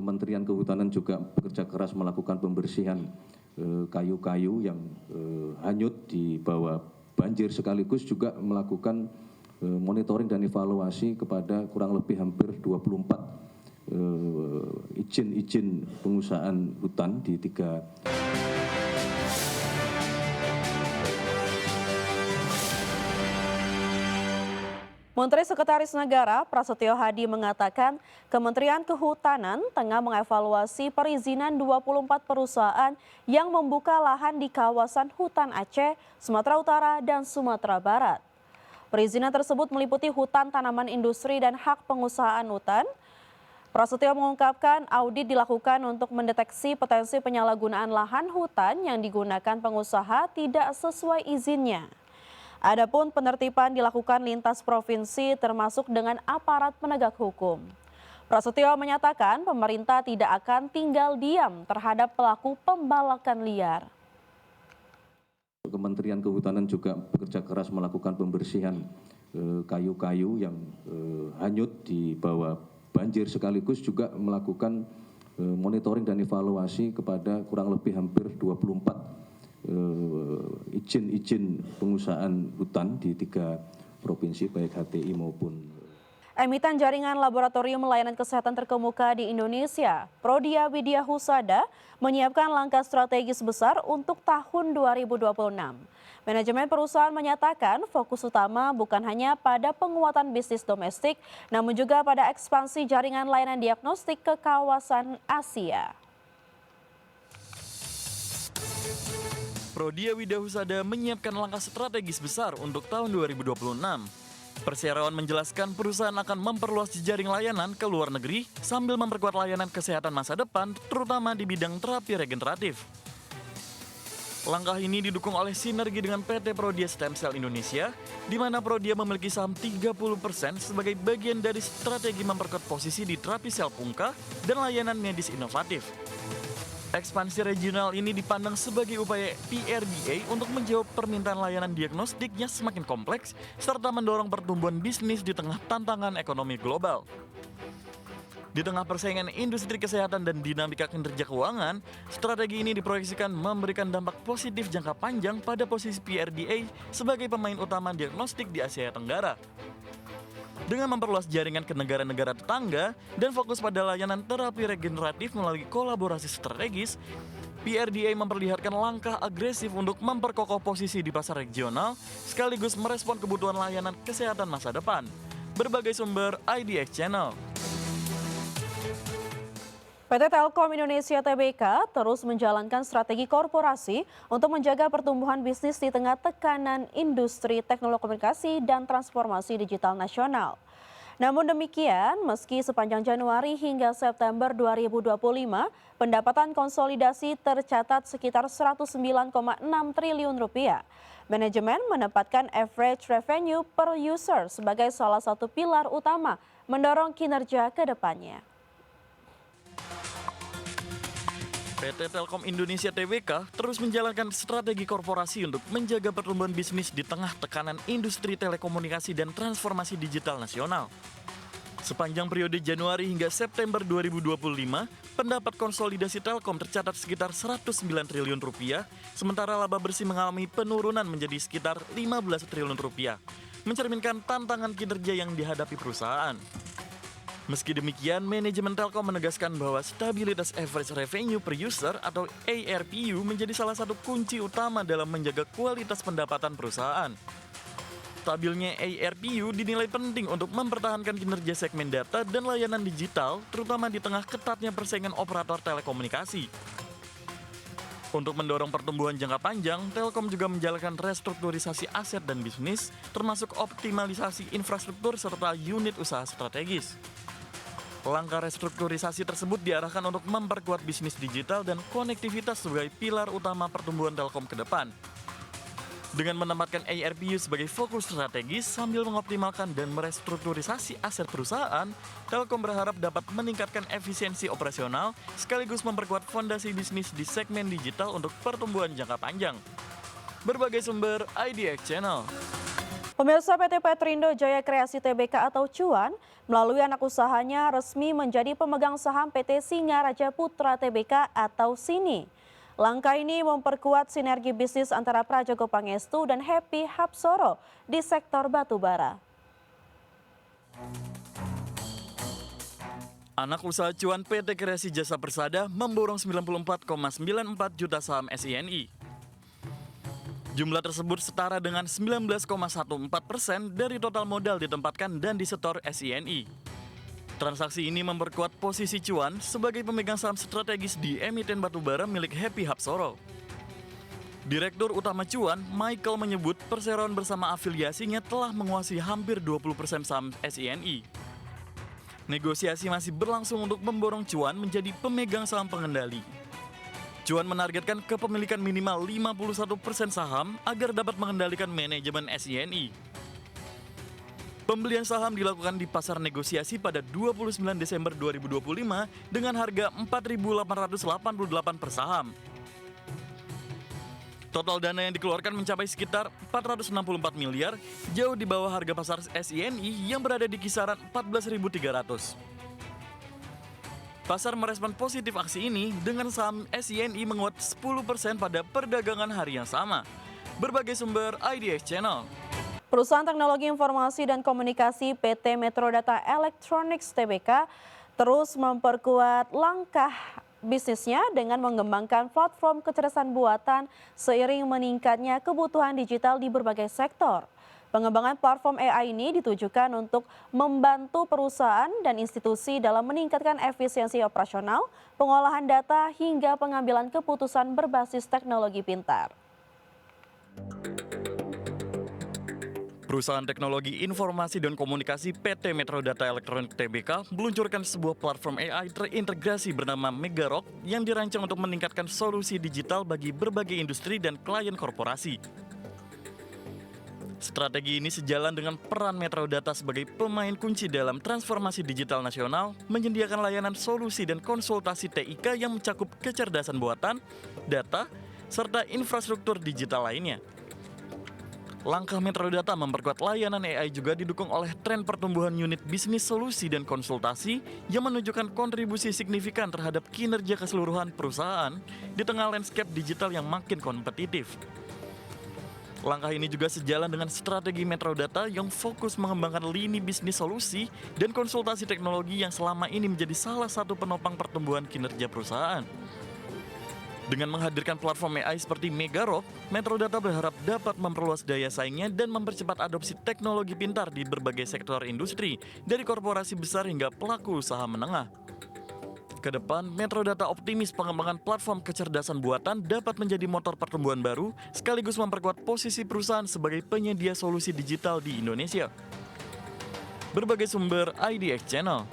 Kementerian Kehutanan juga bekerja keras melakukan pembersihan kayu-kayu yang hanyut di bawah banjir, sekaligus juga melakukan monitoring dan evaluasi kepada kurang lebih hampir 24 izin pengusahaan hutan di 3. Menteri Sekretaris Negara Prasetyo Hadi mengatakan Kementerian Kehutanan tengah mengevaluasi perizinan 24 perusahaan yang membuka lahan di kawasan hutan Aceh, Sumatera Utara, dan Sumatera Barat. Perizinan tersebut meliputi hutan tanaman industri dan hak pengusahaan hutan. Prasetyo mengungkapkan audit dilakukan untuk mendeteksi potensi penyalahgunaan lahan hutan yang digunakan pengusaha tidak sesuai izinnya. Adapun penertiban dilakukan lintas provinsi termasuk dengan aparat penegak hukum. Prasetyo menyatakan pemerintah tidak akan tinggal diam terhadap pelaku pembalakan liar. Kementerian Kehutanan juga bekerja keras melakukan pembersihan kayu-kayu yang hanyut di bawah banjir, sekaligus juga melakukan monitoring dan evaluasi kepada kurang lebih hampir 24 izin pengusahaan hutan di 3 provinsi baik HTI maupun. Emiten Jaringan Laboratorium Layanan Kesehatan Terkemuka di Indonesia, Prodia Widya Husada, menyiapkan langkah strategis besar untuk tahun 2026. Manajemen perusahaan menyatakan fokus utama bukan hanya pada penguatan bisnis domestik, namun juga pada ekspansi jaringan layanan diagnostik ke kawasan Asia. Prodia Widya Husada menyiapkan langkah strategis besar untuk tahun 2026. Perseroan menjelaskan perusahaan akan memperluas jejaring layanan ke luar negeri sambil memperkuat layanan kesehatan masa depan, terutama di bidang terapi regeneratif. Langkah ini didukung oleh sinergi dengan PT Prodia Stem Cell Indonesia, di mana Prodia memiliki saham 30% sebagai bagian dari strategi memperkuat posisi di terapi sel pungka dan layanan medis inovatif. Ekspansi regional ini dipandang sebagai upaya PRDA untuk menjawab permintaan layanan diagnostiknya semakin kompleks serta mendorong pertumbuhan bisnis di tengah tantangan ekonomi global. Di tengah persaingan industri kesehatan dan dinamika kinerja keuangan, strategi ini diproyeksikan memberikan dampak positif jangka panjang pada posisi PRDA sebagai pemain utama diagnostik di Asia Tenggara. Dengan memperluas jaringan ke negara-negara tetangga dan fokus pada layanan terapi regeneratif melalui kolaborasi strategis, PRDA memperlihatkan langkah agresif untuk memperkokoh posisi di pasar regional sekaligus merespon kebutuhan layanan kesehatan masa depan. Berbagai sumber IDX Channel. PT Telkom Indonesia Tbk terus menjalankan strategi korporasi untuk menjaga pertumbuhan bisnis di tengah tekanan industri teknologi komunikasi dan transformasi digital nasional. Namun demikian, meski sepanjang Januari hingga September 2025, pendapatan konsolidasi tercatat sekitar 109,6 triliun rupiah. Manajemen menempatkan average revenue per user sebagai salah satu pilar utama mendorong kinerja ke depannya. PT Telkom Indonesia Tbk terus menjalankan strategi korporasi untuk menjaga pertumbuhan bisnis di tengah tekanan industri telekomunikasi dan transformasi digital nasional. Sepanjang periode Januari hingga September 2025, pendapat konsolidasi Telkom tercatat sekitar 109 triliun rupiah, sementara laba bersih mengalami penurunan menjadi sekitar 15 triliun rupiah, mencerminkan tantangan kinerja yang dihadapi perusahaan. Meski demikian, manajemen Telkom menegaskan bahwa stabilitas average revenue per user atau ARPU menjadi salah satu kunci utama dalam menjaga kualitas pendapatan perusahaan. Stabilnya ARPU dinilai penting untuk mempertahankan kinerja segmen data dan layanan digital, terutama di tengah ketatnya persaingan operator telekomunikasi. Untuk mendorong pertumbuhan jangka panjang, Telkom juga menjalankan restrukturisasi aset dan bisnis, termasuk optimalisasi infrastruktur serta unit usaha strategis. Langkah restrukturisasi tersebut diarahkan untuk memperkuat bisnis digital dan konektivitas sebagai pilar utama pertumbuhan Telkom ke depan. Dengan menempatkan ARPU sebagai fokus strategis sambil mengoptimalkan dan merestrukturisasi aset perusahaan, Telkom berharap dapat meningkatkan efisiensi operasional sekaligus memperkuat fondasi bisnis di segmen digital untuk pertumbuhan jangka panjang. Berbagai sumber IDX Channel. Pemirsa, PT Petrindo Jaya Kreasi Tbk atau Cuan melalui anak usahanya resmi menjadi pemegang saham PT Singaraja Putra Tbk atau SINI. Langkah ini memperkuat sinergi bisnis antara Prajogo Pangestu dan Happy Hapsoro di sektor batubara. Anak usaha Cuan PT Kreasi Jasa Persada memborong 94,94 juta saham SINI. Jumlah tersebut setara dengan 19,14% dari total modal ditempatkan dan disetor SINI. Transaksi ini memperkuat posisi Cuan sebagai pemegang saham strategis di emiten batubara milik Happy Hapsoro. Direktur Utama Cuan, Michael, menyebut perseroan bersama afiliasinya telah menguasai hampir 20% saham SINI. Negosiasi masih berlangsung untuk memborong Cuan menjadi pemegang saham pengendali. Cuan menargetkan kepemilikan minimal 51% saham agar dapat mengendalikan manajemen SINI. Pembelian saham dilakukan di pasar negosiasi pada 29 Desember 2025 dengan harga Rp4.888 per saham. Total dana yang dikeluarkan mencapai sekitar 464 miliar, jauh di bawah harga pasar SINI yang berada di kisaran 14.300. Pasar merespon positif aksi ini dengan saham SINI menguat 10% pada perdagangan hari yang sama. Berbagai sumber IDX Channel. Perusahaan Teknologi Informasi dan Komunikasi PT Metrodata Electronics Tbk terus memperkuat langkah bisnisnya dengan mengembangkan platform kecerdasan buatan seiring meningkatnya kebutuhan digital di berbagai sektor. Pengembangan platform AI ini ditujukan untuk membantu perusahaan dan institusi dalam meningkatkan efisiensi operasional, pengolahan data, hingga pengambilan keputusan berbasis teknologi pintar. Perusahaan Teknologi Informasi dan Komunikasi PT Metrodata Electronics Tbk meluncurkan sebuah platform AI terintegrasi bernama Megarock yang dirancang untuk meningkatkan solusi digital bagi berbagai industri dan klien korporasi. Strategi ini sejalan dengan peran Metrodata sebagai pemain kunci dalam transformasi digital nasional, menyediakan layanan solusi dan konsultasi TIK yang mencakup kecerdasan buatan, data, serta infrastruktur digital lainnya. Langkah Metrodata memperkuat layanan AI juga didukung oleh tren pertumbuhan unit bisnis solusi dan konsultasi yang menunjukkan kontribusi signifikan terhadap kinerja keseluruhan perusahaan di tengah landscape digital yang makin kompetitif. Langkah ini juga sejalan dengan strategi Metrodata yang fokus mengembangkan lini bisnis solusi dan konsultasi teknologi yang selama ini menjadi salah satu penopang pertumbuhan kinerja perusahaan. Dengan menghadirkan platform AI seperti Megarock, Metrodata berharap dapat memperluas daya saingnya dan mempercepat adopsi teknologi pintar di berbagai sektor industri, dari korporasi besar hingga pelaku usaha menengah. Kedepan, Metrodata optimis pengembangan platform kecerdasan buatan dapat menjadi motor pertumbuhan baru, sekaligus memperkuat posisi perusahaan sebagai penyedia solusi digital di Indonesia. Berbagai sumber IDX Channel.